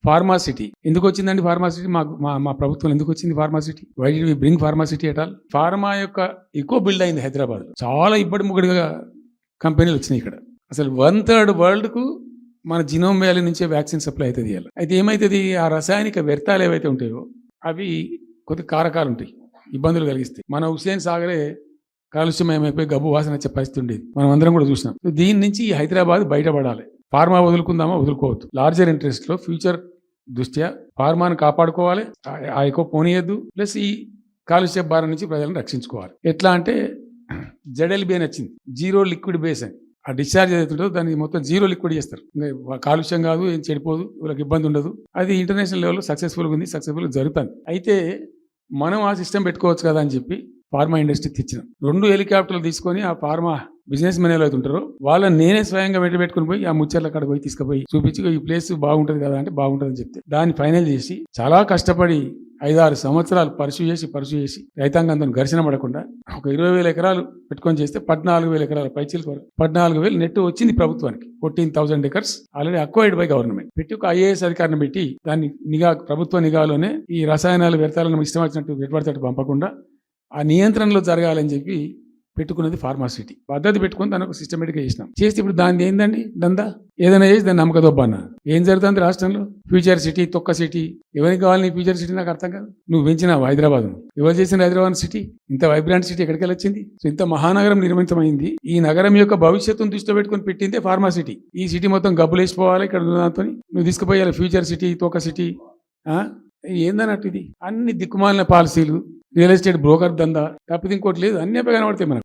Pharma city ఎందుకు వచ్చిందండి? Pharma city మా ప్రభుత్వం ఎందుకు వచ్చింది? Pharma city why do we bring pharma city at all? Pharma యొక్క ఎక్కువ బిల్డ్ అయింది హైదరాబాద్. చాలా ఇబ్బడి ముగ్గడిగా కంపెనీలు వచ్చినాయి ఇక్కడ. అసలు 1/3 వరల్డ్కు మన జినోమ్ వ్యాలీ నుంచే వ్యాక్సిన్ సప్లై అవుతుంది. అయితే ఏమవుతుంది, ఆ రసాయనిక వ్యర్థాలు ఏవైతే ఉంటాయో అవి కొద్ది కారకాలు ఉంటాయి, ఇబ్బందులు కలిగిస్తాయి. మన హుస్సేన్ సాగరే కాలుష్యమయమైపోయి గబ్బు వాసన వచ్చే పరిస్థితి ఉండేది, మనం అందరం కూడా చూసినాం. దీని నుంచి ఈ హైదరాబాద్ బయటపడాలి. ఫార్మా వదులుకుందామా? వదులుకోవద్దు. లార్జర్ ఇంట్రెస్ట్లో ఫ్యూచర్ దృష్ట్యా ఫార్మాను కాపాడుకోవాలి, ఆ ఎక్కువ పోనీయద్దు. ప్లస్ ఈ కాలుష్య భారం నుంచి ప్రజలను రక్షించుకోవాలి. ఎట్లా అంటే జెడ్ఎల్బి అని వచ్చింది, జీరో లిక్విడ్ బేస్ అని. ఆ డిశ్చార్జ్ ఏదైతుందో దాన్ని మొత్తం జీరో లిక్విడ్ చేస్తారు. కాలుష్యం కాదు, ఏం చెడిపోదు, వాళ్ళకి ఇబ్బంది ఉండదు. అది ఇంటర్నేషనల్ లెవెల్లో సక్సెస్ఫుల్గా ఉంది, సక్సెస్ఫుల్గా జరుగుతుంది. అయితే మనం ఆ సిస్టమ్ పెట్టుకోవచ్చు కదా అని చెప్పి ఫార్మా ఇండస్ట్రీ తెచ్చినాం. 2 హెలికాప్టర్లు తీసుకొని ఆ ఫార్మా బిజినెస్ మెన్ ఎవరైతే ఉంటారో వాళ్ళని నేనే స్వయంగా పెట్టుకుని పోయి ఆ ముచ్చర్ల కాడ పోయి తీసుకుపోయి చూపించి ఈ ప్లేస్ బాగుంటుంది కదా అంటే బాగుంటుంది అని చెప్తే దాన్ని ఫైనల్ చేసి చాలా కష్టపడి 5-6 సంవత్సరాలు పర్సూ చేసి రైతాంగంతో ఘర్షణ పడకుండా ఒక 20,000 ఎకరాలు పెట్టుకొని చేస్తే 14,000 ఎకరాల పైచీల కొరకు 14,000 నెట్ వచ్చింది ప్రభుత్వానికి. 14,000 acres already acquired by government. పెట్టి ఒక ఐఏఎస్ అధికారిని పెట్టి దాన్ని ప్రభుత్వ నిఘాలోనే ఈ రసాయనాలు వ్యర్థాలను ఇష్టం వచ్చినట్టు పెట్టుబడితట్టు పంపకుండా ఆ నియంత్రణలో జరగాలని చెప్పి పెట్టుకున్నది ఫార్మాసిటీ. పద్ధతి పెట్టుకుని దాన్ని ఒక సిస్టమేటిక్గా చేసినాం. చేస్తే ఇప్పుడు దాన్ని ఏందండి దందా, ఏదైనా చేసి దాన్ని నమ్మకదొబ్బన్నా. ఏం జరుగుతుంది రాష్ట్రంలో? ఫ్యూచర్ సిటీ, తొక్క సిటీ. ఎవరికి కావాలి నీ ఫ్యూచర్ సిటీ? నాకు అర్థం కాదు. నువ్వు పెంచినావు హైదరాబాద్, ఎవరు చేసిన హైదరాబాద్ సిటీ? ఇంత వైబ్రాంట్ సిటీ ఎక్కడికి వచ్చింది? సో ఇంత మహానగరం నిర్మితమైంది. ఈ నగరం యొక్క భవిష్యత్తును దృష్టిలో పెట్టుకుని పెట్టిందే ఫార్మాసిటీ. ఈ సిటీ మొత్తం గబ్బులేసిపోవాలి ఇక్కడ దాంతో నువ్వు తీసుకుపోయాలి ఫ్యూచర్ సిటీ, తొక్క సిటీ. ఏందన్నట్టు ఇది? అన్ని దిక్కుమాలిన పాలసీలు, రియల్ ఎస్టేట్ బ్రోకర్ దందా తప్పితే ఇంకోటి లేదు. అన్నీ కనబడతాయి మనకు.